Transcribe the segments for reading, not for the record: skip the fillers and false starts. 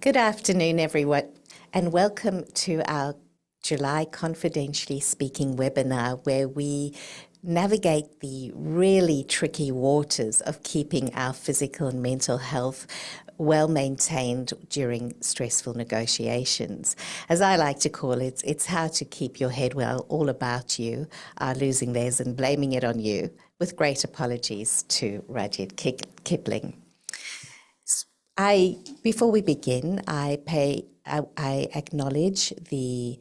Good afternoon, everyone, and welcome to our July Confidentially Speaking webinar, where we navigate the really tricky waters of keeping our physical and mental health well maintained during stressful negotiations. As I like to call it, it's how to keep your head well all about you are losing theirs and blaming it on you, with great apologies to Rudyard Kipling. Before we begin, I acknowledge the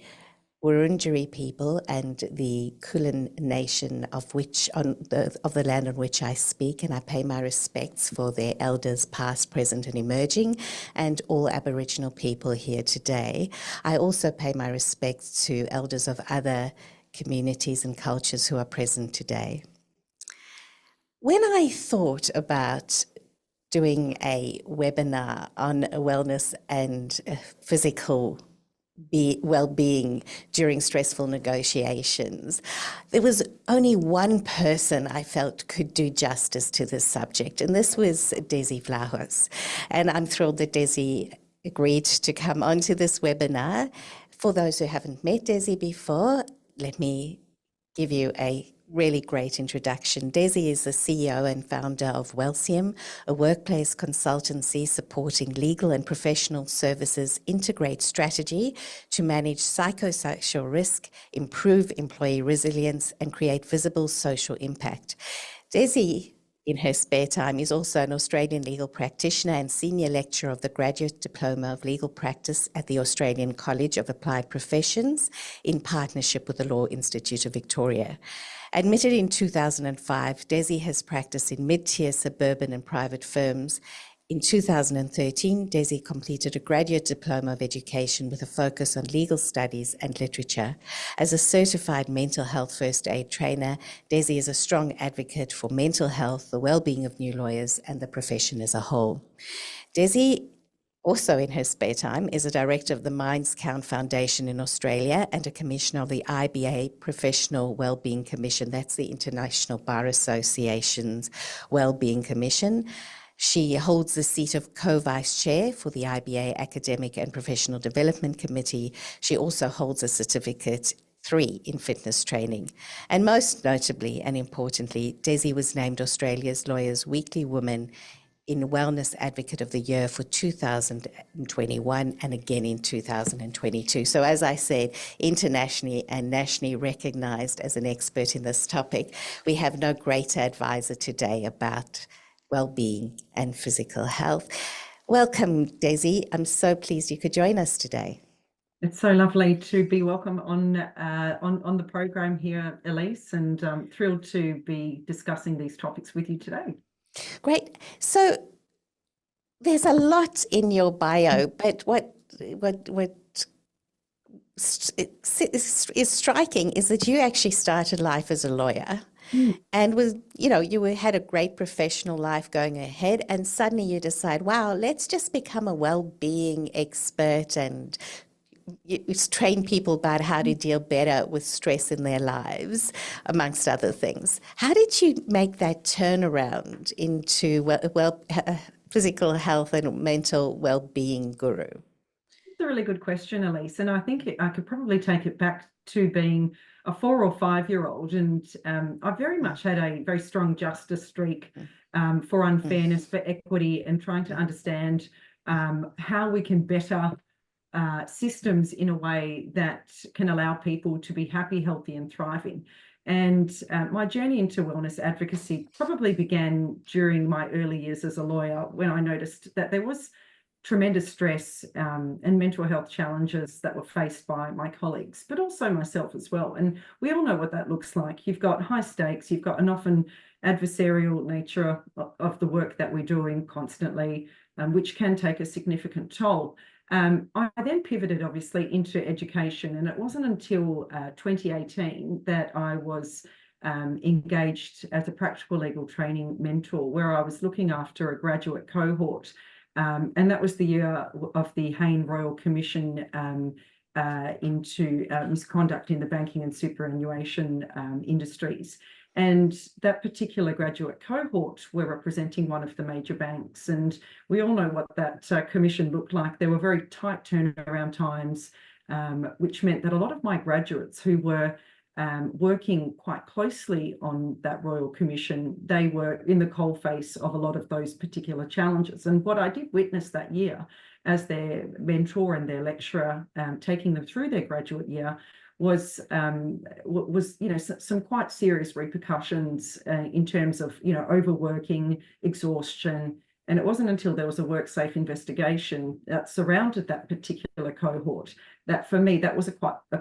Wurundjeri people and the Kulin nation of the land on which I speak, and I pay my respects for their elders past, present and emerging, and all Aboriginal people here today. I also pay my respects to elders of other communities and cultures who are present today. When I thought about doing a webinar on wellness and physical well-being during stressful negotiations, there was only one person I felt could do justice to this subject, and this was Desi Vlahos. And I'm thrilled that Desi agreed to come onto this webinar. For those who haven't met Desi before, let me give you a really great introduction. Desi is the CEO and founder of Wellbeing, a workplace consultancy supporting legal and professional services integrate strategy to manage psychosocial risk, improve employee resilience, and create visible social impact. Desi, in her spare time, is also an Australian legal practitioner and senior lecturer of the Graduate Diploma of Legal Practice at the Australian College of Applied Professions in partnership with the Law Institute of Victoria. Admitted in 2005, Desi has practiced in mid-tier suburban and private firms. In 2013, Desi completed a graduate diploma of education with a focus on legal studies and literature. As a certified mental health first aid trainer, Desi is a strong advocate for mental health, the well-being of new lawyers, and the profession as a whole. Desi, also in her spare time, is a director of the Minds Count Foundation in Australia and a commissioner of the IBA Professional Wellbeing Commission. That's the International Bar Association's Wellbeing Commission. She holds the seat of co-vice chair for the IBA Academic and Professional Development Committee. She also holds a certificate 3 in fitness training. And most notably and importantly, Desi was named Australia's Lawyers Weekly Woman in Wellness Advocate of the Year for 2021 and again in 2022. So as I said, internationally and nationally recognised as an expert in this topic. We have no greater advisor today about well-being and physical health. Welcome, Desi. I'm so pleased you could join us today. It's so lovely to be welcome on the program here, Elise, and thrilled to be discussing these topics with you today. Great. So there's a lot in your bio, but what is striking is that you actually started life as a lawyer. And you had a great professional life going ahead, and suddenly you decide, wow, let's just become a well-being expert and you train people about how to deal better with stress in their lives, amongst other things. How did you make that turnaround into physical health and mental well-being guru? It's a really good question, Elise, and I think I could probably take it back to being a 4 or 5-year-old, and I very much had a very strong justice streak for unfairness, for equity, and trying to understand how we can better systems in a way that can allow people to be happy, healthy and thriving. And my journey into wellness advocacy probably began during my early years as a lawyer, when I noticed that there was tremendous stress and mental health challenges that were faced by my colleagues, but also myself as well. And we all know what that looks like. You've got high stakes, you've got an often adversarial nature of the work that we're doing constantly, which can take a significant toll. I then pivoted, obviously, into education, and it wasn't until 2018 that I was engaged as a practical legal training mentor, where I was looking after a graduate cohort. And that was the year of the Hayne Royal Commission into misconduct in the banking and superannuation industries. And that particular graduate cohort were representing one of the major banks. And we all know what that commission looked like. There were very tight turnaround times, which meant that a lot of my graduates who were working quite closely on that Royal Commission, they were in the coalface of a lot of those particular challenges. And what I did witness that year as their mentor and their lecturer, taking them through their graduate year, was some quite serious repercussions in terms of overworking, exhaustion. And it wasn't until there was a WorkSafe investigation that surrounded that particular cohort that, for me, that was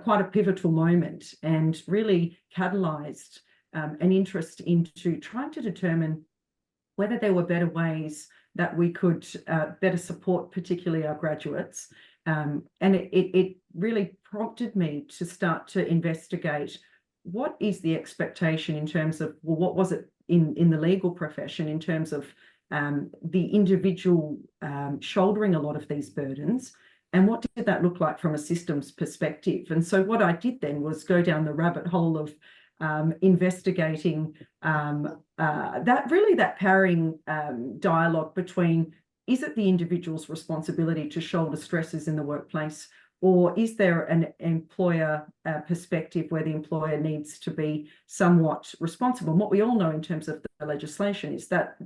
quite a pivotal moment, and really catalysed an interest into trying to determine whether there were better ways that we could better support particularly our graduates. And it really prompted me to start to investigate what is the expectation in terms of, well, what was it in the legal profession in terms of the individual shouldering a lot of these burdens, and what did that look like from a systems perspective? And so what I did then was go down the rabbit hole of investigating that pairing dialogue between, is it the individual's responsibility to shoulder stresses in the workplace, or is there an employer perspective where the employer needs to be somewhat responsible? And what we all know in terms of the legislation is that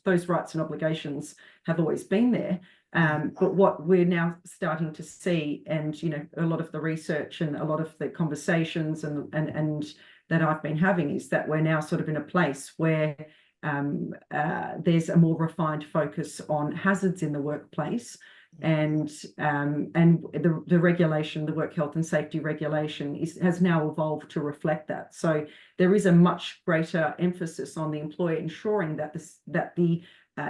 those rights and obligations have always been there. But what we're now starting to see, and a lot of the research and a lot of the conversations and that I've been having, is that we're now sort of in a place where there's a more refined focus on hazards in the workplace, and the regulation, the work health and safety regulation, has now evolved to reflect that. So there is a much greater emphasis on the employer ensuring that the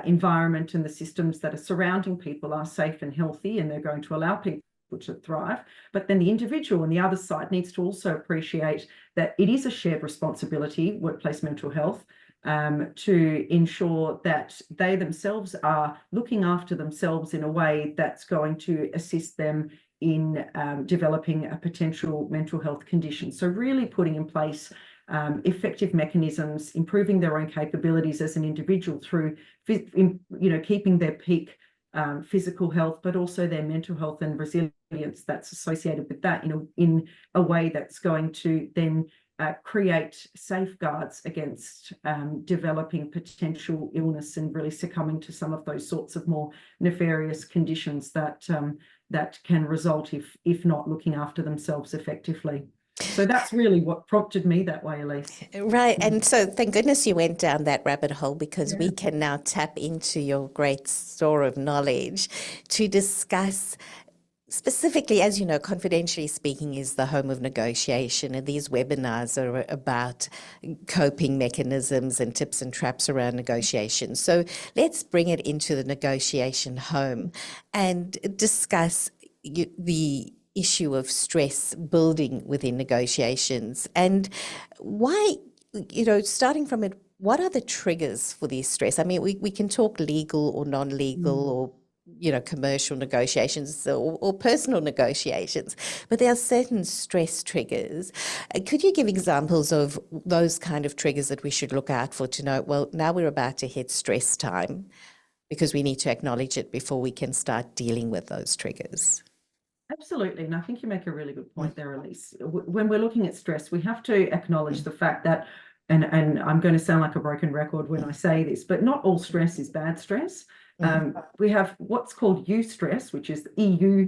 environment and the systems that are surrounding people are safe and healthy, and they're going to allow people to thrive. But then the individual on the other side needs to also appreciate that it is a shared responsibility, workplace mental health, to ensure that they themselves are looking after themselves in a way that's going to assist them in developing a potential mental health condition. So really putting in place effective mechanisms, improving their own capabilities as an individual through, keeping their peak physical health, but also their mental health and resilience that's associated with that in a way that's going to then create safeguards against developing potential illness and really succumbing to some of those sorts of more nefarious conditions that can result if not looking after themselves effectively. So that's really what prompted me that way, Elise. Right. And so thank goodness you went down that rabbit hole, because we can now tap into your great store of knowledge to discuss specifically, as you know, Confidentially Speaking is the home of negotiation, and these webinars are about coping mechanisms and tips and traps around negotiation. So let's bring it into the negotiation home and discuss the issue of stress building within negotiations, and why, starting from it, what are the triggers for this stress? I mean, we can talk legal or non-legal or commercial negotiations or personal negotiations, but there are certain stress triggers. Could you give examples of those kind of triggers that we should look out for to know, well, now we're about to hit stress time, because we need to acknowledge it before we can start dealing with those triggers? Absolutely. And I think you make a really good point there, Elise. When we're looking at stress, we have to acknowledge the fact that, and I'm going to sound like a broken record when I say this, but not all stress is bad stress. We have what's called eustress, which is EU,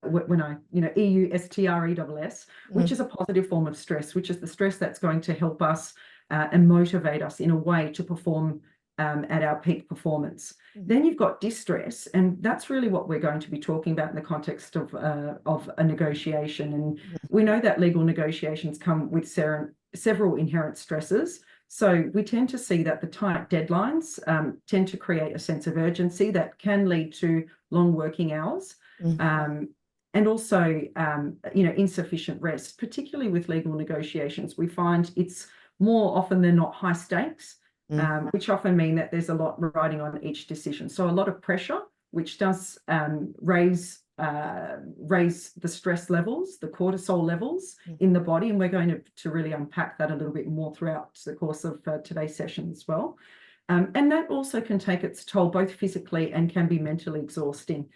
EUSTRESS, which is a positive form of stress, which is the stress that's going to help us and motivate us in a way to perform at our peak performance. Then you've got distress, and that's really what we're going to be talking about in the context of a negotiation. And we know that legal negotiations come with several inherent stresses. So we tend to see that the tight deadlines tend to create a sense of urgency that can lead to long working hours, and also insufficient rest. Particularly with legal negotiations, we find it's more often than not high stakes, which often mean that there's a lot riding on each decision. So a lot of pressure, which does raise raise the stress levels, the cortisol levels in the body. And we're going to really unpack that a little bit more throughout the course of today's session as well. And that also can take its toll both physically and can be mentally exhausting.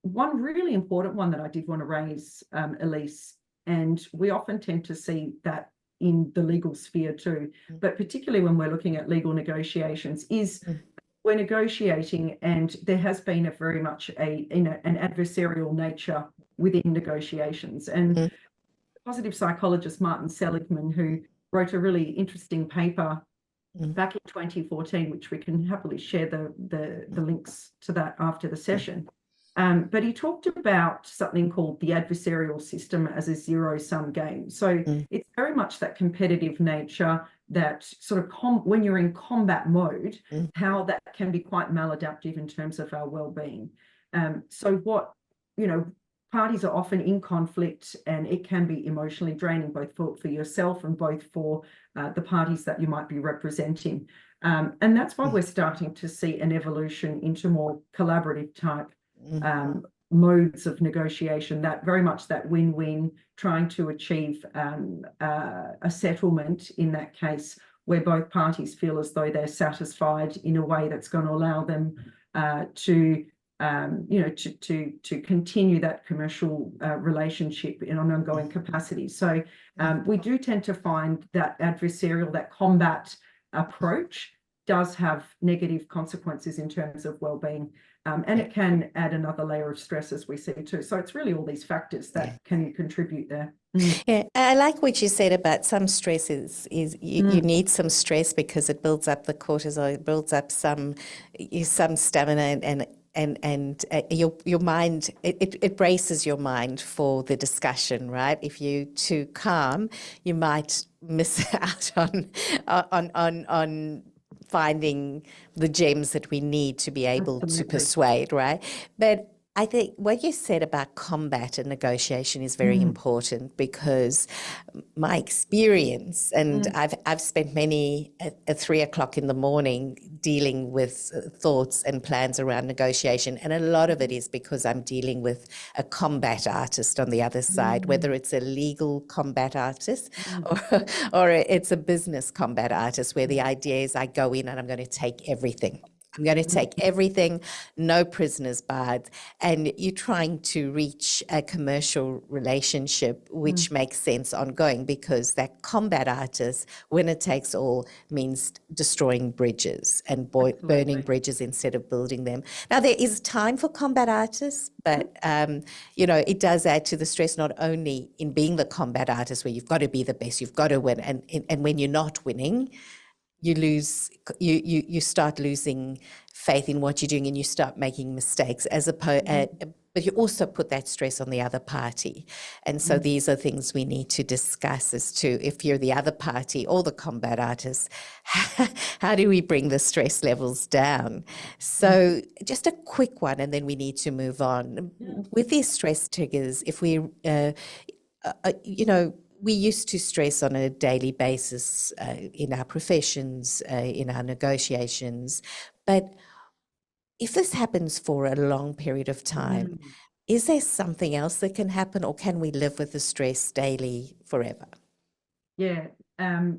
One really important one that I did want to raise, Elise, and we often tend to see that in the legal sphere too, but particularly when we're looking at legal negotiations, is we're negotiating and there has been a very much an adversarial nature within negotiations. And positive psychologist Martin Seligman, who wrote a really interesting paper back in 2014, which we can happily share the links to that after the session. But he talked about something called the adversarial system as a zero-sum game. So it's very much that competitive nature, that sort of when you're in combat mode, how that can be quite maladaptive in terms of our well-being. So what, parties are often in conflict, and it can be emotionally draining both for yourself and both for the parties that you might be representing. And that's why we're starting to see an evolution into more collaborative type modes of negotiation, that very much that win-win, trying to achieve a settlement in that case where both parties feel as though they're satisfied in a way that's going to allow them to continue that commercial relationship in an ongoing capacity. So we do tend to find that adversarial, that combat approach does have negative consequences in terms of well-being. And it can add another layer of stress, as we see too. So it's really all these factors that can contribute there. Yeah, I like what you said about some stress is you need some stress because it builds up the cortisol, it builds up some stamina, and your mind, it braces your mind for the discussion, right? If you're too calm, you might miss out on finding the gems that we need to be able to persuade, right? But I think what you said about combat and negotiation is very important, because my experience, and I've spent many at 3 o'clock in the morning dealing with thoughts and plans around negotiation, and a lot of it is because I'm dealing with a combat artist on the other side, whether it's a legal combat artist or it's a business combat artist, where the idea is I go in and I'm going to take everything. I'm going to take everything, no prisoners barred, and you're trying to reach a commercial relationship which makes sense ongoing, because that combat artist, winner takes all, means destroying bridges and burning bridges instead of building them. Now, there is time for combat artists, but, it does add to the stress, not only in being the combat artist where you've got to be the best, you've got to win, and when you're not winning, you start losing faith in what you're doing, and you start making mistakes, but you also put that stress on the other party. And so these are things we need to discuss as to, if you're the other party or the combat artist, how do we bring the stress levels down? So just a quick one, and then we need to move on. With these stress triggers, if we, we used to stress on a daily basis in our professions, in our negotiations. But if this happens for a long period of time, is there something else that can happen, or can we live with the stress daily forever? Yeah.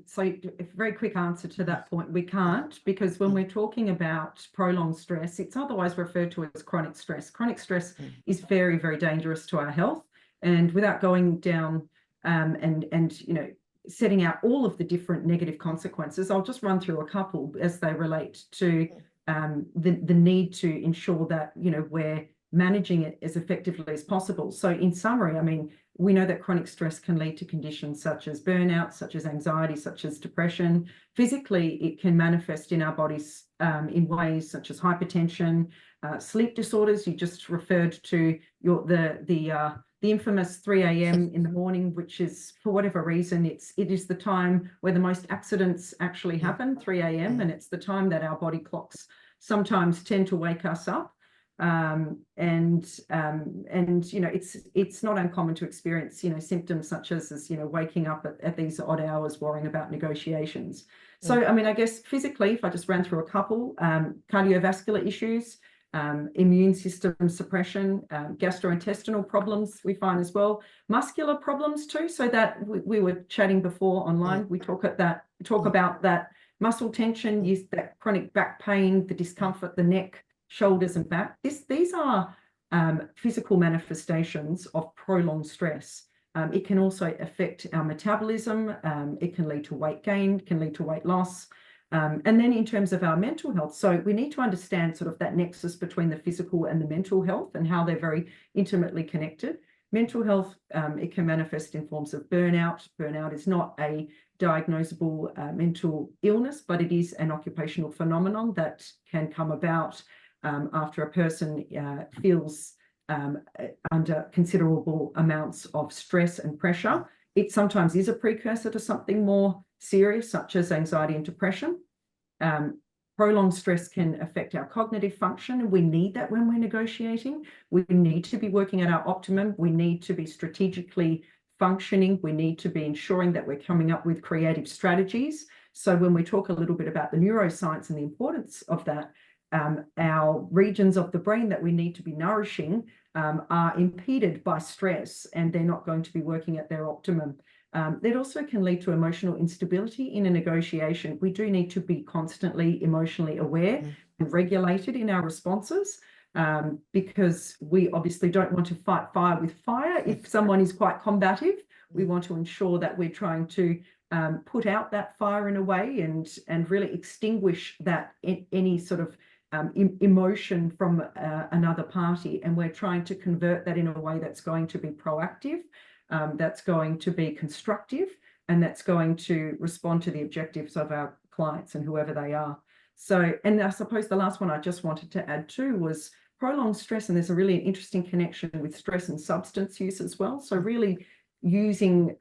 So a very quick answer to that point, we can't, because when we're talking about prolonged stress, it's otherwise referred to as chronic stress. Chronic stress is very, very dangerous to our health. And without going down setting out all of the different negative consequences, I'll just run through a couple as they relate to the need to ensure that we're managing it as effectively as possible. So in summary, I mean, we know that chronic stress can lead to conditions such as burnout, such as anxiety, such as depression. Physically, it can manifest in our bodies in ways such as hypertension, sleep disorders. You just referred to the infamous 3 a.m. in the morning, which is, for whatever reason, it is the time where the most accidents actually happen, 3 a.m., and it's the time that our body clocks sometimes tend to wake us up. It's not uncommon to experience, symptoms such as waking up at these odd hours worrying about negotiations. So, I mean, I guess physically, if I just ran through a couple, cardiovascular issues, immune system suppression, gastrointestinal problems we find as well, muscular problems too. So that we were chatting before online, we talk about that muscle tension, use that chronic back pain, the discomfort, the neck, shoulders and back. These are physical manifestations of prolonged stress. It can also affect our metabolism. It can lead to weight gain, can lead to weight loss. And then in terms of our mental health, so we need to understand sort of that nexus between the physical and the mental health and how they're very intimately connected. Mental health, it can manifest in forms of burnout. Burnout is not a diagnosable mental illness, but it is an occupational phenomenon that can come about after a person feels under considerable amounts of stress and pressure. It sometimes is a precursor to something more serious, such as anxiety and depression. Prolonged stress can affect our cognitive function, and we need that when we're negotiating. We need to be working at our optimum. We need to be strategically functioning. We need to be ensuring that we're coming up with creative strategies. So when we talk a little bit about the neuroscience and the importance of that, our regions of the brain that we need to be nourishing are impeded by stress, and they're not going to be working at their optimum. That also can lead to emotional instability in a negotiation. We do need to be constantly emotionally aware and regulated in our responses, because we obviously don't want to fight fire with fire. If someone is quite combative, we want to ensure that we're trying to put out that fire in a way and really extinguish that any sort of emotion from another party, and we're trying to convert that in a way that's going to be proactive, that's going to be constructive, and that's going to respond to the objectives of our clients and whoever they are. So, and I suppose the last one I just wanted to add too was prolonged stress, and there's a really interesting connection with stress and substance use as well. So really using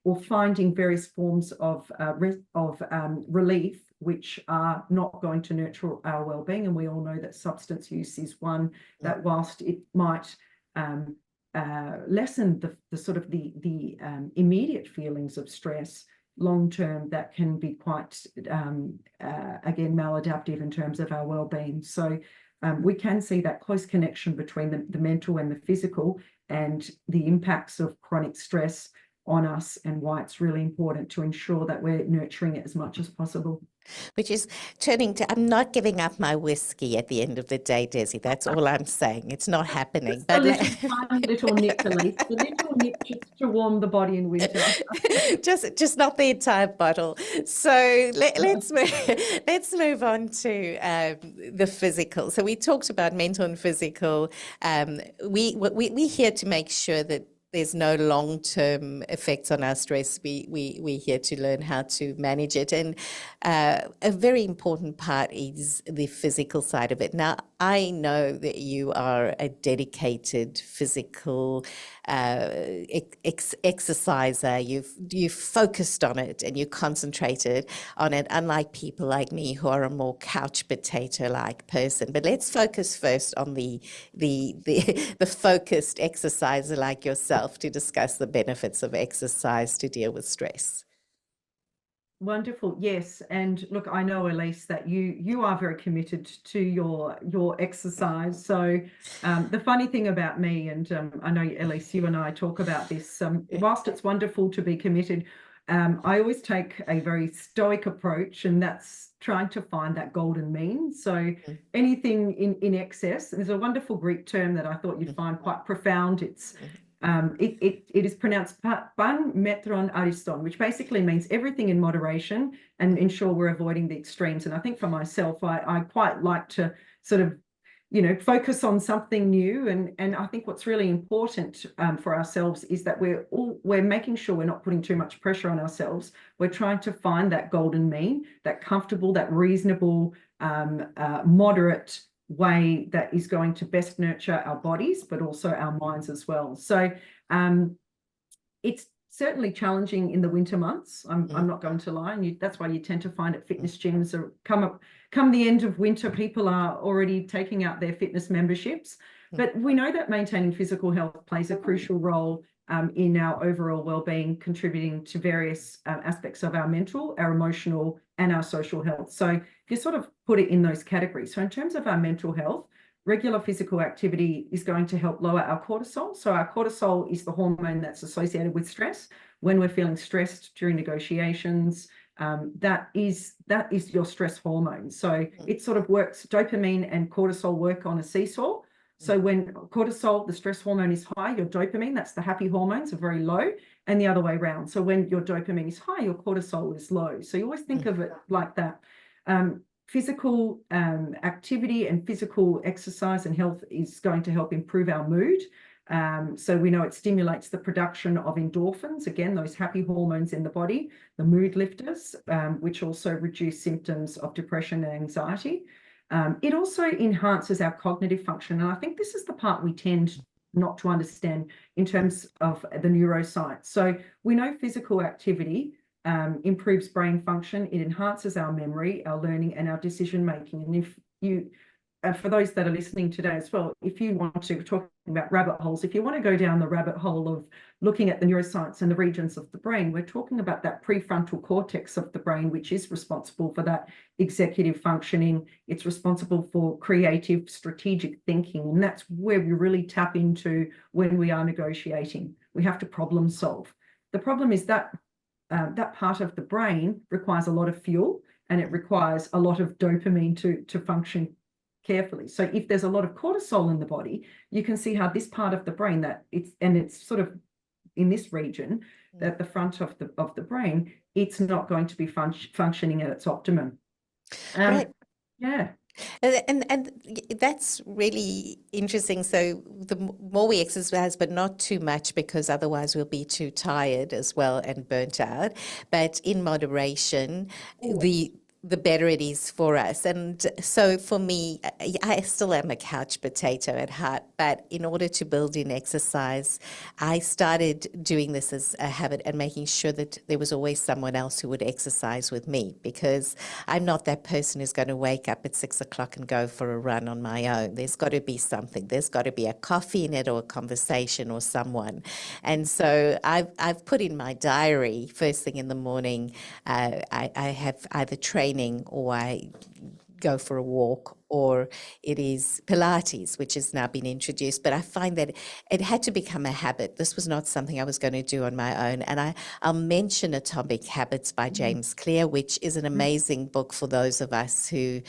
or finding various forms of relief which are not going to nurture our well-being. And we all know that substance use is one that, whilst it might lessen the sort of the immediate feelings of stress, long-term that can be quite, again, maladaptive in terms of our well-being. So we can see that close connection between the mental and the physical, and the impacts of chronic stress on us, and why it's really important to ensure that we're nurturing it as much as possible. Which is turning to, I'm not giving up my whiskey at the end of the day, Desi. That's all I'm saying. It's not happening. But tiny little nip, Elise. The little nip just to warm the body in winter. just not the entire bottle. So let's move on to the physical. So we talked about mental and physical. We're here to make sure that there's no long-term effects on our stress. We're here to learn how to manage it. And a very important part is the physical side of it. Now, I know that you are a dedicated physical exerciser. You've focused on it and you concentrated on it, unlike people like me who are a more couch potato-like person. But let's focus first on the focused exerciser like yourself, to discuss the benefits of exercise to deal with stress. Wonderful. Yes. And look, I know, Elise, that you are very committed to your exercise. So the funny thing about me, and I know, Elise, you and I talk about this, whilst it's wonderful to be committed, I always take a very stoic approach, and that's trying to find that golden mean. So anything in excess, there's a wonderful Greek term that I thought you'd find quite profound. It's it is pronounced pan metron ariston, which basically means everything in moderation, and ensure we're avoiding the extremes. And I think for myself, I quite like to sort of, focus on something new. And I think what's really important for ourselves is that we're making sure we're not putting too much pressure on ourselves. We're trying to find that golden mean, that comfortable, that reasonable, moderate way that is going to best nurture our bodies, but also our minds as well. So it's certainly challenging in the winter months. I'm not going to lie, and that's why you tend to find at fitness gyms come the end of winter, people are already taking out their fitness memberships. But we know that maintaining physical health plays a crucial role in our overall well-being, contributing to various aspects of our mental, our emotional, and our social health. So if you sort of put it in those categories. So in terms of our mental health, regular physical activity is going to help lower our cortisol. So our cortisol is the hormone that's associated with stress. When we're feeling stressed during negotiations, that is your stress hormone. So it sort of works, dopamine and cortisol work on a seesaw. So when cortisol, the stress hormone, is high, your dopamine, that's the happy hormones, are very low, and the other way around. So when your dopamine is high, your cortisol is low. So you always think of it like that. Physical activity and physical exercise and health is going to help improve our mood. So we know it stimulates the production of endorphins, again, those happy hormones in the body, the mood lifters, which also reduce symptoms of depression and anxiety. It also enhances our cognitive function. And I think this is the part we tend not to understand in terms of the neuroscience. So we know physical activity improves brain function. It enhances our memory, our learning, and our decision making. And if you, for those that are listening today as well, if you want to talk about rabbit holes, if you want to go down the rabbit hole of looking at the neuroscience and the regions of the brain, we're talking about that prefrontal cortex of the brain, which is responsible for that executive functioning. It's responsible for creative, strategic thinking. And that's where we really tap into when we are negotiating. We have to problem solve. The problem is that that part of the brain requires a lot of fuel, and it requires a lot of dopamine to function carefully. So if there's a lot of cortisol in the body, you can see how this part of the brain it's sort of in this region, at the front of the brain, it's not going to be functioning at its optimum. Right. Yeah. And that's really interesting. So the more we exercise, but not too much, because otherwise we'll be too tired as well and burnt out. But in moderation, the better it is for us. And so for me, I still am a couch potato at heart, but in order to build in exercise, I started doing this as a habit and making sure that there was always someone else who would exercise with me, because I'm not that person who's going to wake up at 6 o'clock and go for a run on my own. There's got to be something. There's got to be a coffee in it, or a conversation, or someone. And so I've put in my diary first thing in the morning, I have either training, or I go for a walk, or it is Pilates, which has now been introduced. But I find that it had to become a habit. This was not something I was going to do on my own. And I'll mention Atomic Habits by James Clear, which is an amazing book for those of us who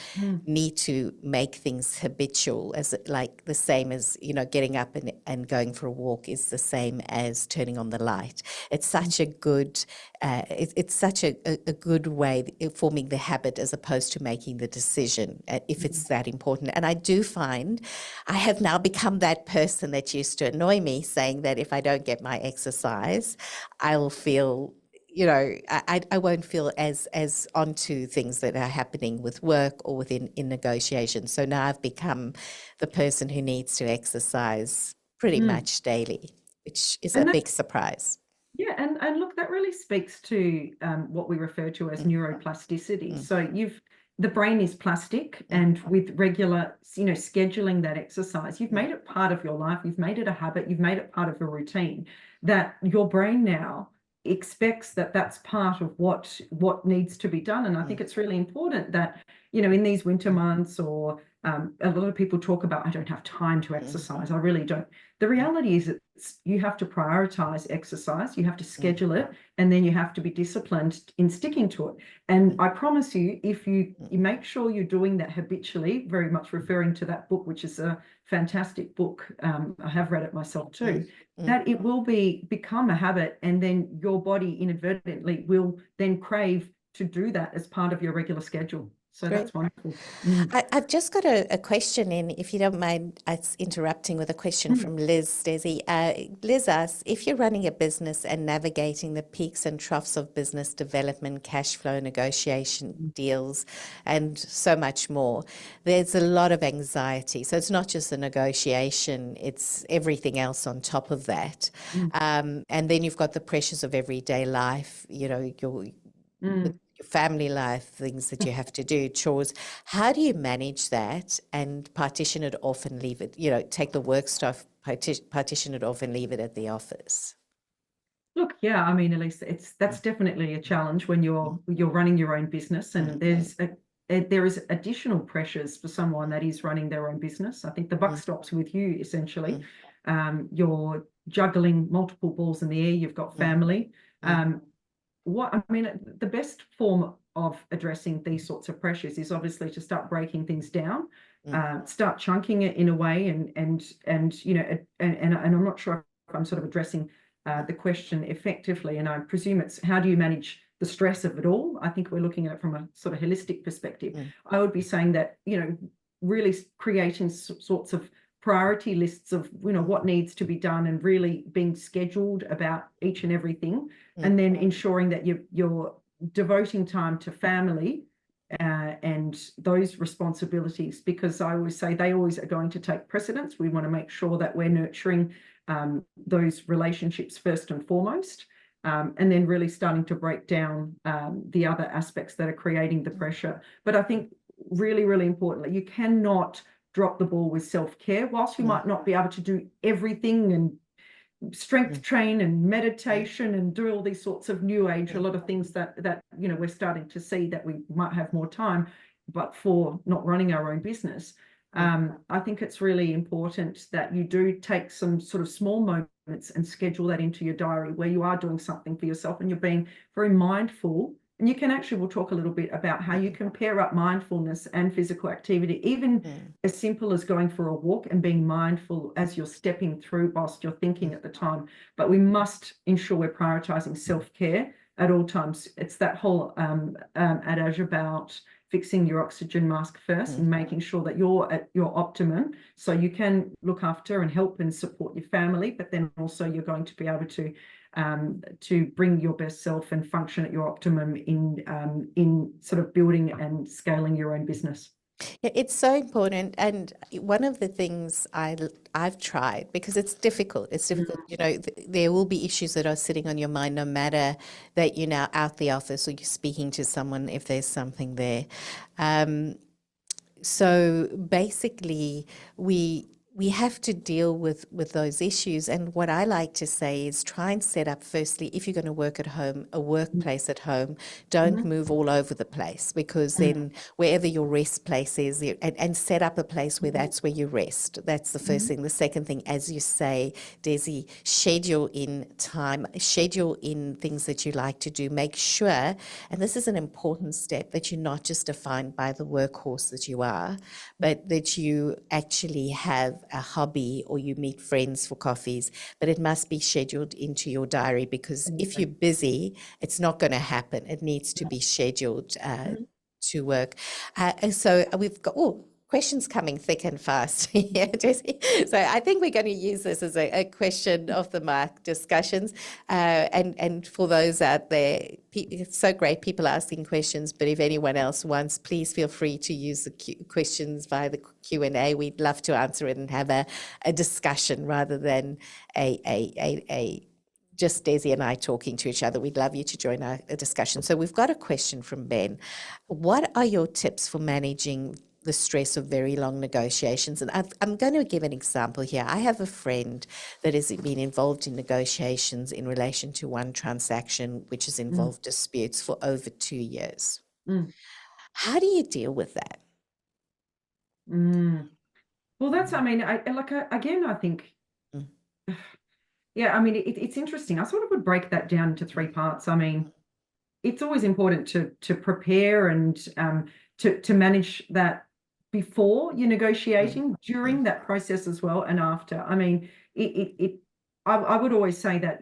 need to make things habitual, as like the same as, getting up and going for a walk is the same as turning on the light. It's such a good, it's such a good way of forming the habit, as opposed to making the decision, if it's that important. And I do find I have now become that person that used to annoy me, saying that if I don't get my exercise, I'll feel, I won't feel as onto things that are happening with work or in negotiations. So now I've become the person who needs to exercise pretty much daily, which is a big surprise. Yeah, and look, that really speaks to what we refer to as neuroplasticity. So the brain is plastic, and with regular, scheduling that exercise, you've made it part of your life, you've made it a habit, you've made it part of a routine, that your brain now expects that that's part of what needs to be done. And I think it's really important that, in these winter months, or a lot of people talk about, I don't have time to exercise. I really don't. The reality is that you have to prioritize exercise, you have to schedule it, and then you have to be disciplined in sticking to it. And I promise you, if you make sure you're doing that habitually, very much referring to that book, which is a fantastic book, I have read it myself too, that it will become a habit, and then your body inadvertently will then crave to do that as part of your regular schedule. So Great. That's wonderful. I've just got a question in, if you don't mind us interrupting with a question from Liz, Desi. Liz asks, if you're running a business and navigating the peaks and troughs of business development, cash flow, negotiation, deals, and so much more, there's a lot of anxiety. So it's not just the negotiation, it's everything else on top of that. And then you've got the pressures of everyday life, your family life, things that you have to do, chores. How do you manage that and partition it off and leave it, take the work stuff, partition it off and leave it at the office? Look, yeah, I mean, Elise, that's definitely a challenge when you're running your own business, and there's there is additional pressures for someone that is running their own business. I think the buck stops with you, essentially. You're juggling multiple balls in the air. You've got family. The best form of addressing these sorts of pressures is obviously to start breaking things down, start chunking it in a way, and I'm not sure if I'm sort of addressing the question effectively. And I presume it's, how do you manage the stress of it all? I think we're looking at it from a sort of holistic perspective. I would be saying that, really creating sorts of priority lists of, what needs to be done, and really being scheduled about each and everything, and then ensuring that you're devoting time to family and those responsibilities, because I always say they always are going to take precedence. We want to make sure that we're nurturing those relationships first and foremost, and then really starting to break down the other aspects that are creating the pressure. But I think really, really importantly, you cannot drop the ball with self-care. Whilst you might not be able to do everything and strength train and meditation and do all these sorts of new age, a lot of things that we're starting to see that we might have more time, but for not running our own business. I think it's really important that you do take some sort of small moments and schedule that into your diary where you are doing something for yourself and you're being very mindful. And you can actually, we'll talk a little bit about how you can pair up mindfulness and physical activity, even as simple as going for a walk and being mindful as you're stepping through whilst you're thinking at the time. But we must ensure we're prioritizing self-care at all times. It's that whole adage about fixing your oxygen mask first and making sure that you're at your optimum, so you can look after and help and support your family, but then also you're going to be able to bring your best self and function at your optimum in sort of building and scaling your own business. Yeah, it's so important. And one of the things I've tried, because it's difficult, there will be issues that are sitting on your mind no matter that you're now out the office or you're speaking to someone if there's something there. So basically we have to deal with those issues. And what I like to say is try and set up, firstly, if you're going to work at home, a workplace at home, don't move all over the place, because then wherever your rest place is, and set up a place where that's where you rest. That's the first thing. The second thing, as you say, Desi, schedule in time, schedule in things that you like to do. Make sure, and this is an important step, that you're not just defined by the workhorse that you are, but that you actually have a hobby or you meet friends for coffees, but it must be scheduled into your diary, because if you're busy, it's not going to happen. It needs to be scheduled to work. And so we've got questions coming thick and fast here, Desi. So I think we're going to use this as a question of the mark discussions. And for those out there, it's so great people asking questions, but if anyone else wants, please feel free to use the questions via the Q&A. We'd love to answer it and have a discussion rather than a just Desi and I talking to each other. We'd love you to join our discussion. So we've got a question from Ben. What are your tips for managing the stress of very long negotiations? And I'm going to give an example here. I have a friend that has been involved in negotiations in relation to one transaction, which has involved disputes for over 2 years. How do you deal with that? Well, that's, I think, yeah, I mean, it's interesting. I sort of would break that down into 3 parts. I mean, it's always important to prepare and to manage that before you're negotiating, during that process as well, and after. I mean, I would always say that,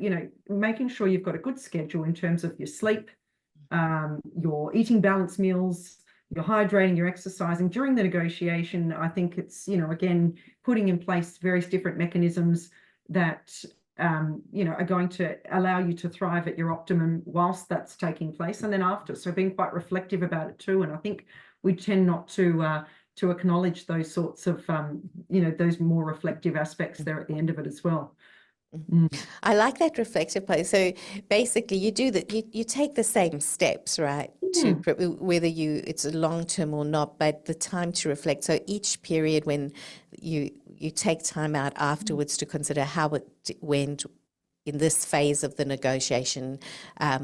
making sure you've got a good schedule in terms of your sleep, your eating balanced meals, you're hydrating, you're exercising during the negotiation. I think it's, again, putting in place various different mechanisms that are going to allow you to thrive at your optimum whilst that's taking place, and then after. So being quite reflective about it too. And I think we tend not to acknowledge those sorts of, those more reflective aspects there at the end of it as well. I like that reflective place. So basically you do that, you take the same steps, right? To whether it's a long term or not, but the time to reflect. So each period when you take time out afterwards to consider how it went in this phase of the negotiation,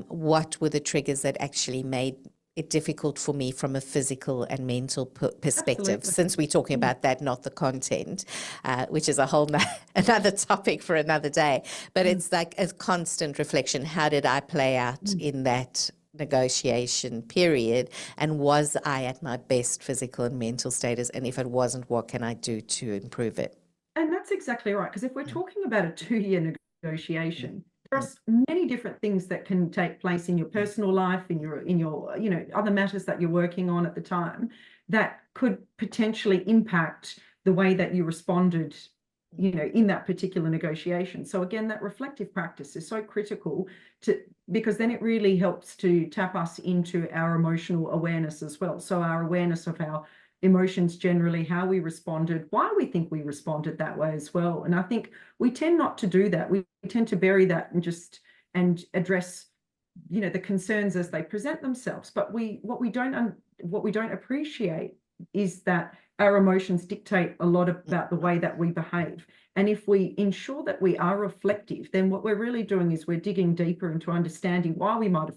what were the triggers that actually made it difficult for me from a physical and mental perspective, Absolutely. since we're talking about that, not the content, which is a whole another topic for another day. But it's like a constant reflection. How did I play out in that negotiation period? And was I at my best physical and mental status? And if it wasn't, what can I do to improve it? And that's exactly right. Because if we're talking about a 2-year negotiation, there are many different things that can take place in your personal life, in your other matters that you're working on at the time, that could potentially impact the way that you responded, in that particular negotiation. So again, that reflective practice is so critical because then it really helps to tap us into our emotional awareness as well. So our awareness of our emotions generally, how we responded, why we think we responded that way as well. And I think we tend not to do that. We tend to bury that and address, the concerns as they present themselves. But what we don't appreciate is that our emotions dictate a lot about the way that we behave. And if we ensure that we are reflective, then what we're really doing is we're digging deeper into understanding why we might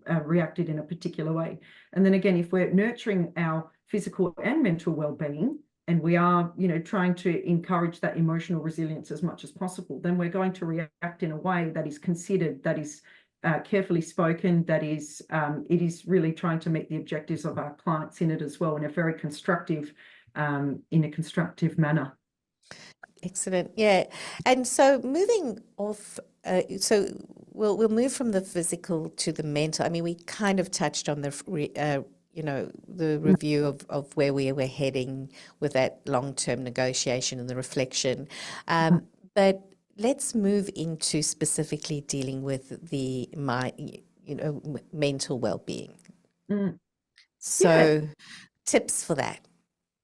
have reacted in a particular way. And then again, if we're nurturing our physical and mental well-being, and we are, trying to encourage that emotional resilience as much as possible, then we're going to react in a way that is considered, that is carefully spoken, that is, it is really trying to meet the objectives of our clients in it as well, in a very constructive, manner. Excellent. Yeah. And so moving off, so we'll move from the physical to the mental. I mean, we kind of touched on the the review of where we were heading with that long-term negotiation and the reflection. But let's move into specifically dealing with the mental well-being. So tips for that.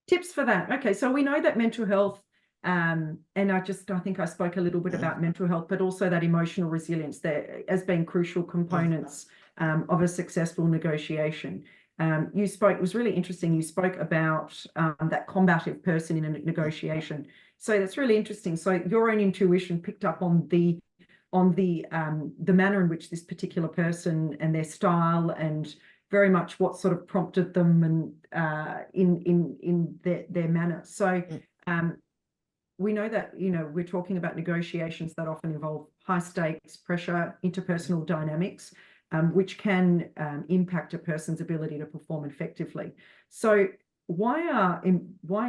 Tips for that. Okay, so we know that mental health, and I think I spoke a little bit about mental health, but also that emotional resilience there as being crucial components of a successful negotiation. It was really interesting. You spoke about that combative person in a negotiation. So that's really interesting. So your own intuition picked up on the manner in which this particular person and their style, and very much what sort of prompted them and in their manner. So we know that, we're talking about negotiations that often involve high stakes, pressure, interpersonal dynamics, which can impact a person's ability to perform effectively. So why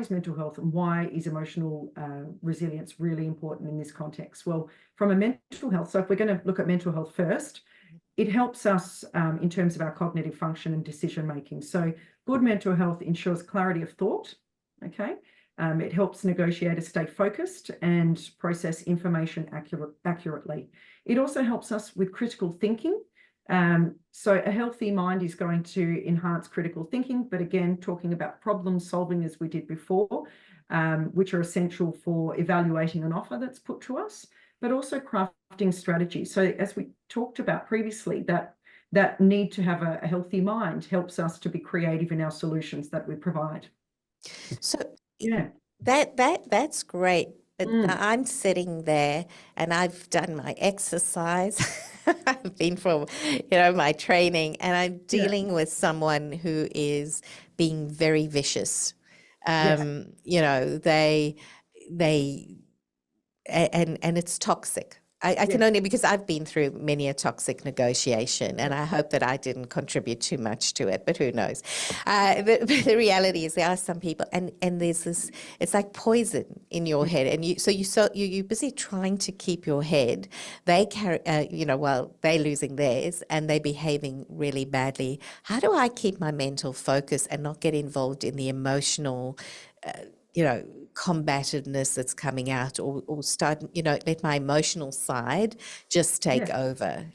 is mental health and why is emotional resilience really important in this context? Well, from a mental health, so if we're going to look at mental health first, it helps us in terms of our cognitive function and decision making. So good mental health ensures clarity of thought. Okay. It helps negotiators stay focused and process information accurately. It also helps us with critical thinking. So a healthy mind is going to enhance critical thinking, but again, talking about problem solving as we did before, which are essential for evaluating an offer that's put to us, but also crafting strategy. So as we talked about previously, that need to have a healthy mind helps us to be creative in our solutions that we provide. So yeah, that's great. But I'm sitting there and I've done my exercise. I've been for, my training, and I'm dealing with someone who is being very vicious. They and it's toxic. I can only, because I've been through many a toxic negotiation, and I hope that I didn't contribute too much to it, but who knows? But the reality is there are some people, and there's this, it's like poison in your head, and you're busy trying to keep your head. They carry, while they're losing theirs and they're behaving really badly. How do I keep my mental focus and not get involved in the emotional, combativeness that's coming out, or start, let my emotional side just take over?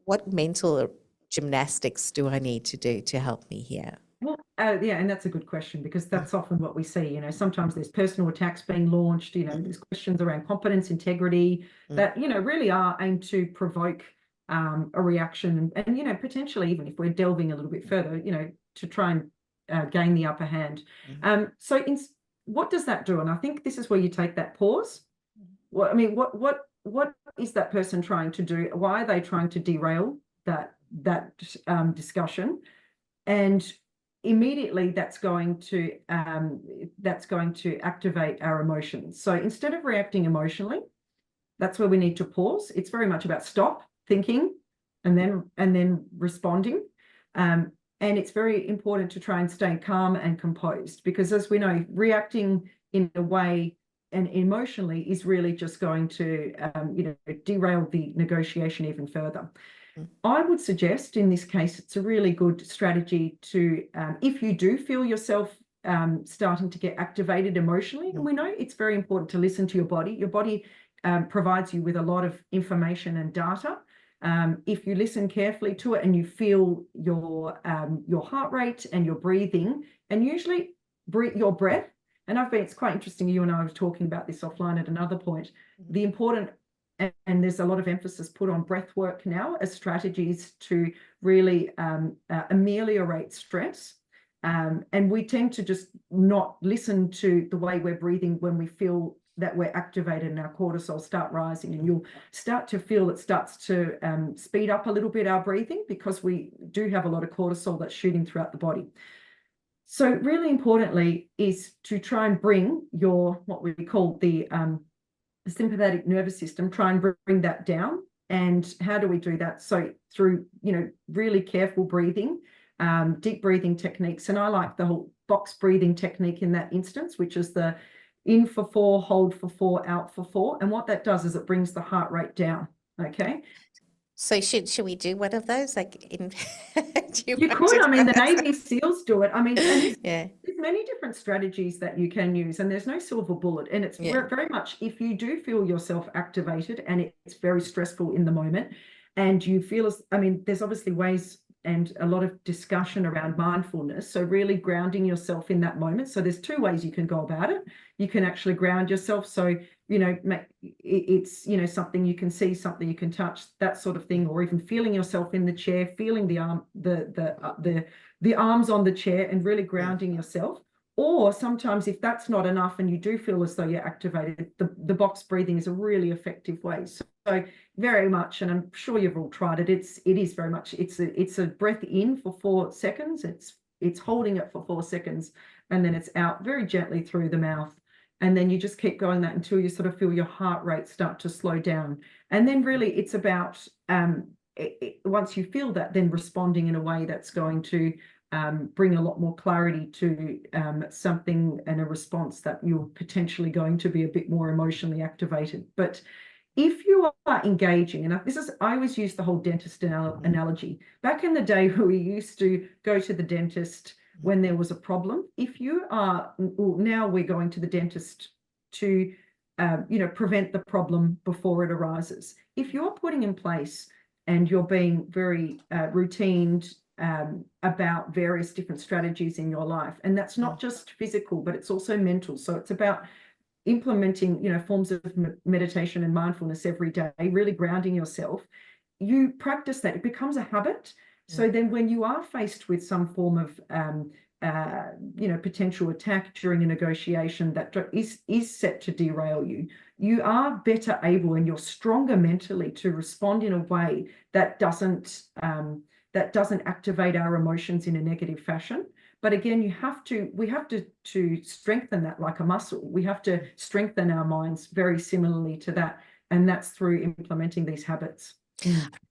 What mental gymnastics do I need to do to help me here? Well, and that's a good question, because that's often what we see. Sometimes there's personal attacks being launched, there's questions around competence, integrity, that, really are aimed to provoke a reaction, and potentially, even if we're delving a little bit further, to try and gain the upper hand. So what does that do? And I think this is where you take that pause. What is that person trying to do? Why are they trying to derail that discussion? And immediately that's going to activate our emotions. So instead of reacting emotionally, that's where we need to pause. It's very much about stop thinking and then responding. And it's very important to try and stay calm and composed, because as we know, reacting in a way and emotionally is really just going to derail the negotiation even further. I would suggest in this case, it's a really good strategy to, if you do feel yourself starting to get activated emotionally, and we know it's very important to listen to your body. Your body provides you with a lot of information and data. If you listen carefully to it and you feel your heart rate and your breathing, and usually your breath, and it's quite interesting, you and I were talking about this offline at another point, the important, and there's a lot of emphasis put on breath work now as strategies to really ameliorate stress. And we tend to just not listen to the way we're breathing when we feel that we're activated and our cortisol start rising, and you'll start to feel it starts to speed up a little bit, our breathing, because we do have a lot of cortisol that's shooting throughout the body. So really importantly is to try and bring what we call the sympathetic nervous system, try and bring that down. And how do we do that? So through, really careful breathing, deep breathing techniques. And I like the whole box breathing technique in that instance, which is the in for 4, hold for 4, out for 4. And what that does is it brings the heart rate down. Okay. So should we do one of those? Like you could. I mean, the Navy SEALs do it. I mean, and yeah. There's many different strategies that you can use, and there's no silver bullet. And it's very much, if you do feel yourself activated and it's very stressful in the moment, and you feel there's obviously ways and a lot of discussion around mindfulness. So really grounding yourself in that moment. So there's 2 ways you can go about it. You can actually ground yourself. So, it's, something you can see, something you can touch, that sort of thing, or even feeling yourself in the chair, feeling the arms on the chair and really grounding yourself. Or sometimes if that's not enough and you do feel as though you're activated, the box breathing is a really effective way. So very much, and I'm sure you've all tried it, it is very much, it's a breath in for 4 seconds, it's holding it for 4 seconds, and then it's out very gently through the mouth. And then you just keep going that until you sort of feel your heart rate start to slow down. And then really it's about, once you feel that, then responding in a way that's going to bring a lot more clarity to something and a response that you're potentially going to be a bit more emotionally activated. But if you are engaging, and I always use the whole dentist analogy. Back in the day, we used to go to the dentist when there was a problem. If you are, now we're going to the dentist to, prevent the problem before it arises. If you're putting in place and you're being very routine about various different strategies in your life, and that's not just physical, but it's also mental. So it's about implementing, forms of meditation and mindfulness every day, really grounding yourself. You practice that, it becomes a habit. So then when you are faced with some form of, potential attack during a negotiation that is set to derail you, you are better able and you're stronger mentally to respond in a way that doesn't activate our emotions in a negative fashion. But again, we have to strengthen that like a muscle. We have to strengthen our minds very similarly to that. And that's through implementing these habits.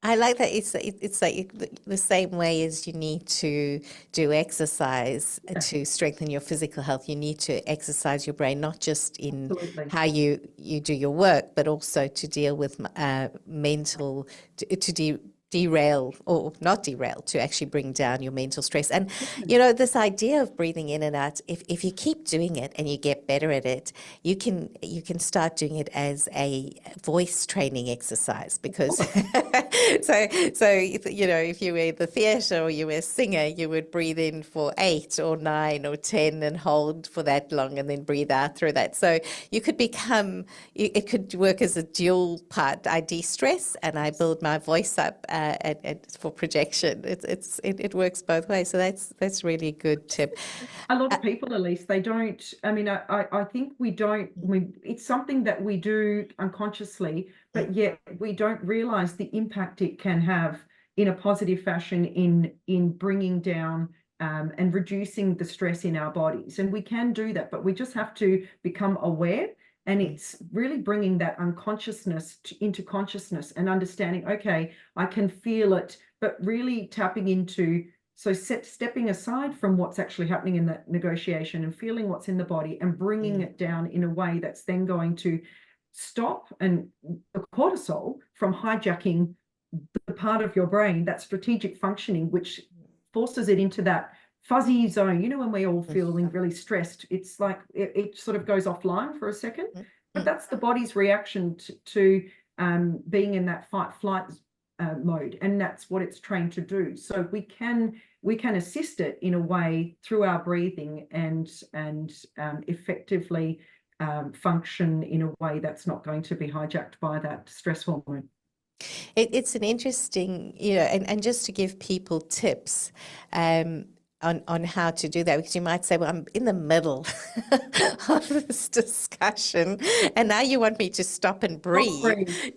I like that it's like the same way as you need to do exercise to strengthen your physical health. You need to exercise your brain, not just in how you do your work, but also to deal with mental, to derail or not derail, to actually bring down your mental stress. And this idea of breathing in and out, if you keep doing it and you get better at it, you can start doing it as a voice training exercise, because so if you were in the theatre or you were a singer, you would breathe in for 8 or 9 or 10 and hold for that long and then breathe out through that. So you could become, it could work as a dual part. I de-stress and I build my voice up and for projection. It works both ways. So that's really a good tip. A lot of people, Elise, they don't, I think it's something that we do unconsciously, but yet we don't realize the impact it can have in a positive fashion in bringing down and reducing the stress in our bodies. And we can do that, but we just have to become aware. And it's really bringing that unconsciousness into consciousness and understanding, okay, I can feel it, but really tapping into, so stepping aside from what's actually happening in that negotiation and feeling what's in the body and bringing it down in a way that's then going to stop and the cortisol from hijacking the part of your brain, that strategic functioning, which forces it into that fuzzy zone. You know, when we're all feeling really stressed, it's like it sort of goes offline for a second, but that's the body's reaction to being in that fight flight mode, and that's what it's trained to do. So we can assist it in a way through our breathing and effectively function in a way that's not going to be hijacked by that stress hormone. It's an interesting, and just to give people tips on how to do that, because you might say, well, I'm in the middle of this discussion and now you want me to stop and breathe.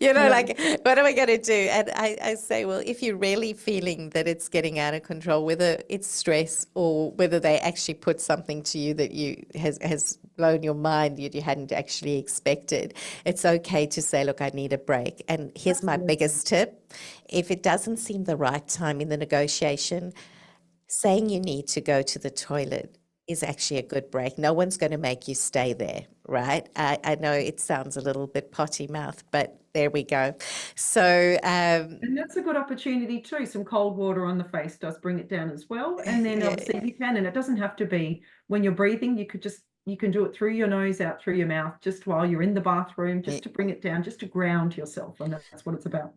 Like, what am I going to do? And I say, well, if you're really feeling that it's getting out of control, whether it's stress or whether they actually put something to you that has blown your mind that you hadn't actually expected, it's okay to say, look, I need a break. And here's my biggest tip. If it doesn't seem the right time in the negotiation, saying you need to go to the toilet is actually a good break. No one's going to make you stay there, right? I know it sounds a little bit potty mouth, but there we go. So, and that's a good opportunity too. Some cold water on the face does bring it down as well. And then obviously you can, and it doesn't have to be when you're breathing. You can do it through your nose, out through your mouth, just while you're in the bathroom, just to bring it down, just to ground yourself. And that's what it's about.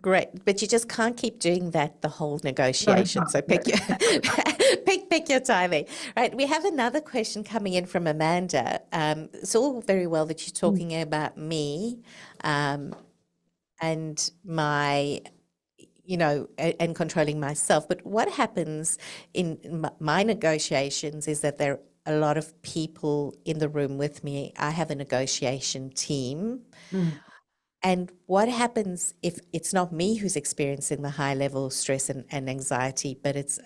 Great, but you just can't keep doing that the whole negotiation. So pick your timing. Right, we have another question coming in from Amanda. It's all very well that you're talking about me and my, and controlling myself. But what happens in my negotiations is that there are a lot of people in the room with me. I have a negotiation team. And what happens if it's not me who's experiencing the high level of stress and anxiety, but it's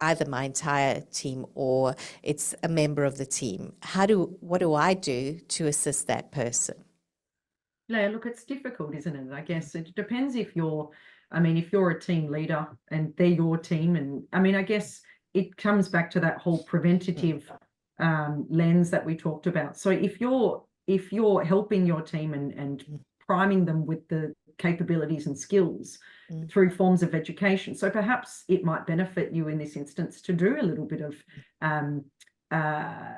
either my entire team or it's a member of the team? What do I do to assist that person? Yeah, look, it's difficult, isn't it? I guess it depends if you're a team leader and they're your team. And I guess it comes back to that whole preventative lens that we talked about. So if you're helping your team and priming them with the capabilities and skills through forms of education. So perhaps it might benefit you in this instance to do a little bit of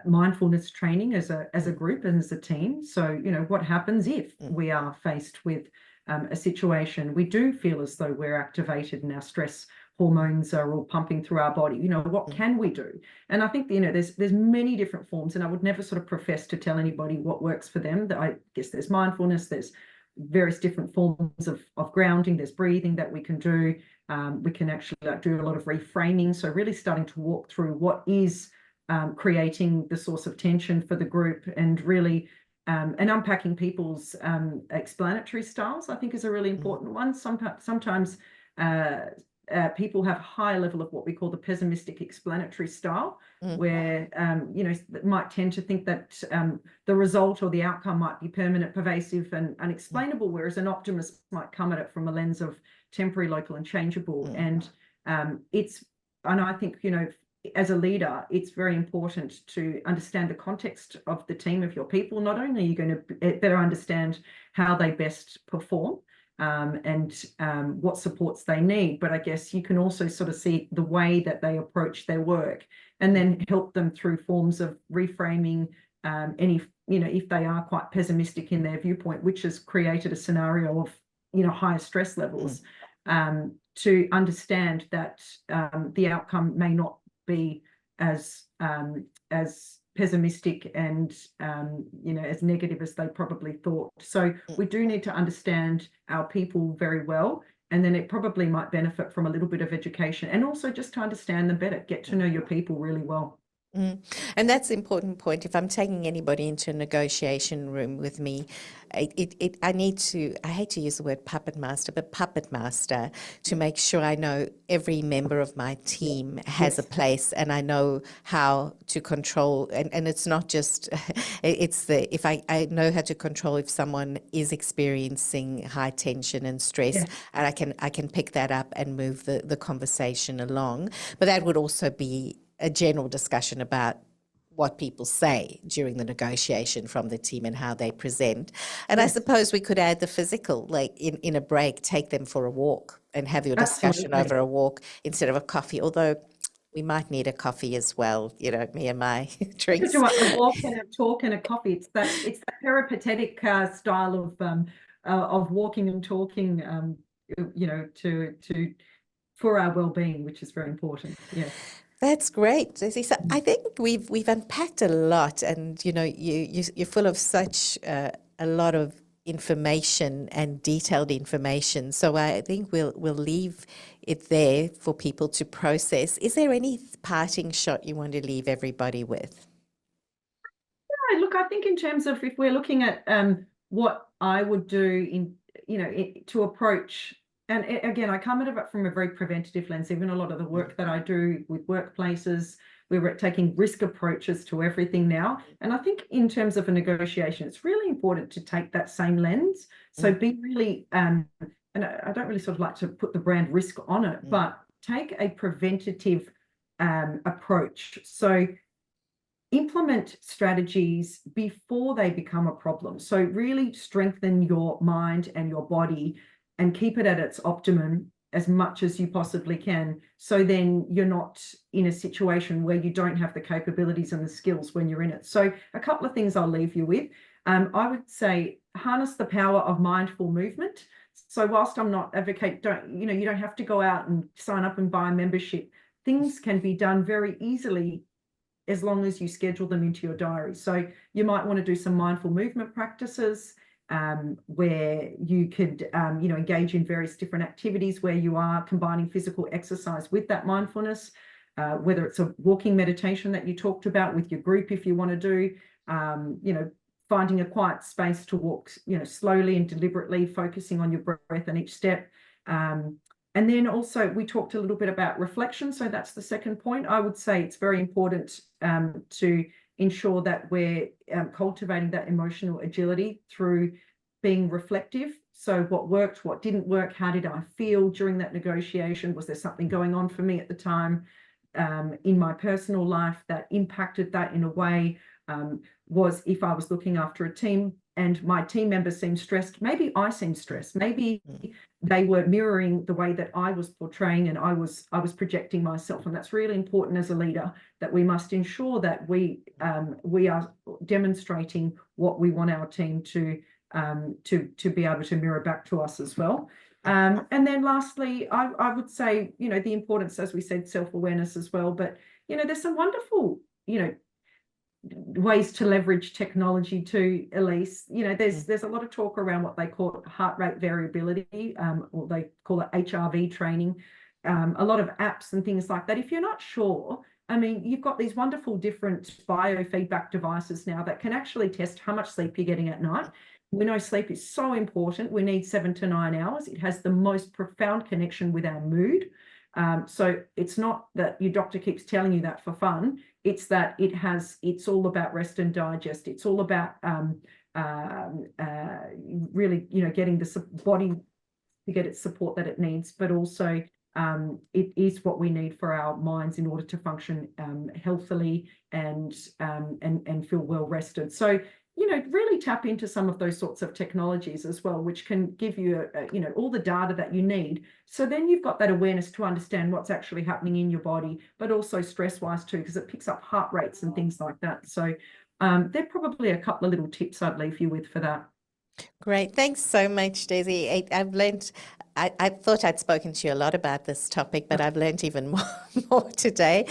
mindfulness training as a group and as a team. So, what happens if we are faced with a situation, we do feel as though we're activated and our stress hormones are all pumping through our body. What can we do? And I think, there's many different forms, and I would never sort of profess to tell anybody what works for them. I guess there's mindfulness, there's various different forms of grounding, there's breathing that we can do. We can actually do a lot of reframing. So really starting to walk through what is creating the source of tension for the group, and really and unpacking people's explanatory styles, I think, is a really important one. Sometimes people have a high level of what we call the pessimistic explanatory style, where might tend to think that the result or the outcome might be permanent, pervasive, and unexplainable, whereas an optimist might come at it from a lens of temporary, local, and changeable. And I think, as a leader, it's very important to understand the context of the team, of your people. Not only are you going to better understand how they best perform, and what supports they need, but I guess you can also sort of see the way that they approach their work, and then help them through forms of reframing if they are quite pessimistic in their viewpoint, which has created a scenario of higher stress levels, to understand that the outcome may not be as pessimistic and as negative as they probably thought. So we do need to understand our people very well, and then it probably might benefit from a little bit of education, and also just to understand them better, get to know your people really well. And that's an important point. If I'm taking anybody into a negotiation room with me, I need to, I hate to use the word puppet master, but puppet master to make sure I know every member of my team has a Yes. place and I know how to control. And it's not just, it's the, if I know how to control if someone is experiencing high tension and stress, Yes. and I can pick that up and move the conversation along. But that would also be a general discussion about what people say during the negotiation from the team and how they present. And I Yes. suppose we could add the physical, like in a break, take them for a walk and have your discussion Absolutely. over a walk instead of a coffee, although we might need a coffee as well, you know, me and my You could drinks. do a walk and a talk and a coffee. It's that peripatetic style of walking and talking, you know, to for our well-being, which is very important. Yes. That's great, Desi. So I think we've unpacked a lot, and you know, you're full of such a lot of information and detailed information. So I think we'll leave it there for people to process. Is there any parting shot you want to leave everybody with? Yeah, look, I think in terms of if we're looking at what I would do in, you know, to approach, and again, I come at it from a very preventative lens. Even a lot of the work that I do with workplaces, we're taking risk approaches to everything now. And I think in terms of a negotiation, it's really important to take that same lens. So Mm, be really, and I don't really sort of like to put the brand risk on it, mm, but take a preventative approach. So implement strategies before they become a problem. So really strengthen your mind and your body and keep it at its optimum as much as you possibly can. So then you're not in a situation where you don't have the capabilities and the skills when you're in it. So a couple of things I'll leave you with. I would say harness the power of mindful movement. So whilst I'm not advocate, you don't have to go out and sign up and buy a membership. Things can be done very easily as long as you schedule them into your diary. So you might want to do some mindful movement practices where you could, engage in various different activities where you are combining physical exercise with that mindfulness, whether it's a walking meditation that you talked about with your group, if you want to do, finding a quiet space to walk, slowly and deliberately, focusing on your breath and each step. And then also we talked a little bit about reflection. So that's the second point. I would say it's very important to ensure that we're cultivating that emotional agility through being reflective. So what worked, what didn't work, how did I feel during that negotiation? Was there something going on for me at the time in my personal life that impacted that in a way? Was if I was looking after a team and my team members seemed stressed, maybe I seemed stressed, maybe they were mirroring the way that I was portraying and I was projecting myself. And that's really important as a leader, that we must ensure that we are demonstrating what we want our team to be able to mirror back to us as well. And then lastly, I would say, the importance, as we said, self-awareness as well. But, there's some wonderful, ways to leverage technology too, Elise. There's a lot of talk around what they call heart rate variability, or they call it HRV training. A lot of apps and things like that. If you're not sure, I mean, you've got these wonderful different biofeedback devices now that can actually test how much sleep you're getting at night. We know sleep is so important. We need 7 to 9 hours. It has the most profound connection with our mood. So it's not that your doctor keeps telling you that for fun. It's that it's all about rest and digest. It's all about really, getting the body to get its support that it needs, but also it is what we need for our minds in order to function healthily and feel well rested. So, really tap into some of those sorts of technologies as well, which can give you, all the data that you need. So then you've got that awareness to understand what's actually happening in your body, but also stress-wise too, because it picks up heart rates and things like that. So they're probably a couple of little tips I'd leave you with for that. Great. Thanks so much, Desi. I've learned, I thought I'd spoken to you a lot about this topic, but I've learned even more today.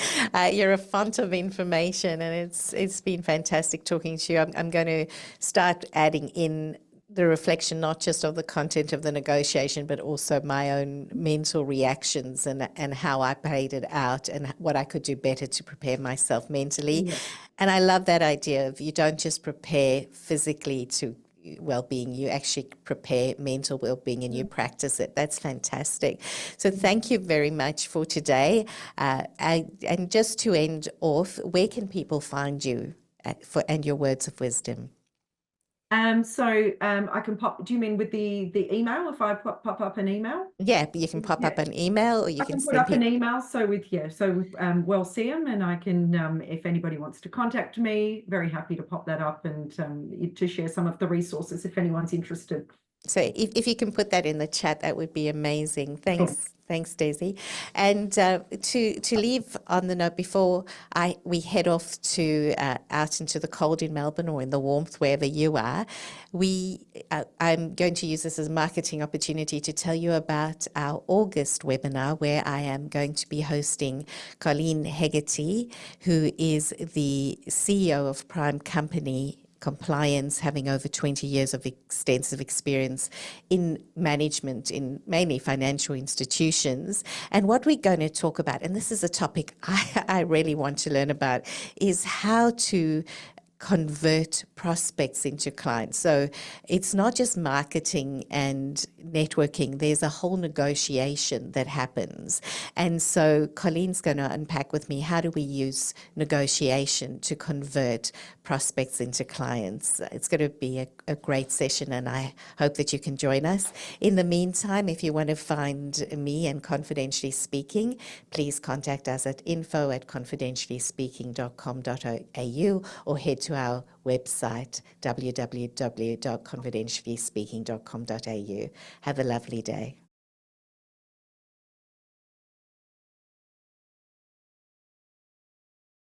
You're a font of information, and it's been fantastic talking to you. I'm going to start adding in the reflection not just of the content of the negotiation, but also my own mental reactions and how I played it out and what I could do better to prepare myself mentally. Yeah. And I love that idea of you don't just prepare physically to well-being, you actually prepare mental well-being and you practice it. That's fantastic. So thank you very much for today. And just to end off, where can people find you and your words of wisdom? I can pop, do you mean with the email, if I pop up an email? Yeah, you can pop up Yeah. an email or you I can can put send up an people. email. Well see 'em, and I can, if anybody wants to contact me, very happy to pop that up and to share some of the resources if anyone's interested. So if you can put that in the chat, that would be amazing. Sure. Thanks, Desi. And to leave on the note before we head off to out into the cold in Melbourne or in the warmth wherever you are, I'm going to use this as a marketing opportunity to tell you about our August webinar where I am going to be hosting Colleen Hegarty, who is the CEO of Prime Company Compliance, having over 20 years of extensive experience in management in mainly financial institutions. And what we're going to talk about, and this is a topic I really want to learn about, is how to convert prospects into clients. So it's not just marketing and networking, there's a whole negotiation that happens. And so Colleen's going to unpack with me, how do we use negotiation to convert prospects into clients? It's going to be a great session and I hope that you can join us. In the meantime, if you want to find me and Confidentially Speaking, please contact us at info@confidentiallyspeaking.com.au or head to our website, www.confidentiallyspeaking.com.au. Have a lovely day.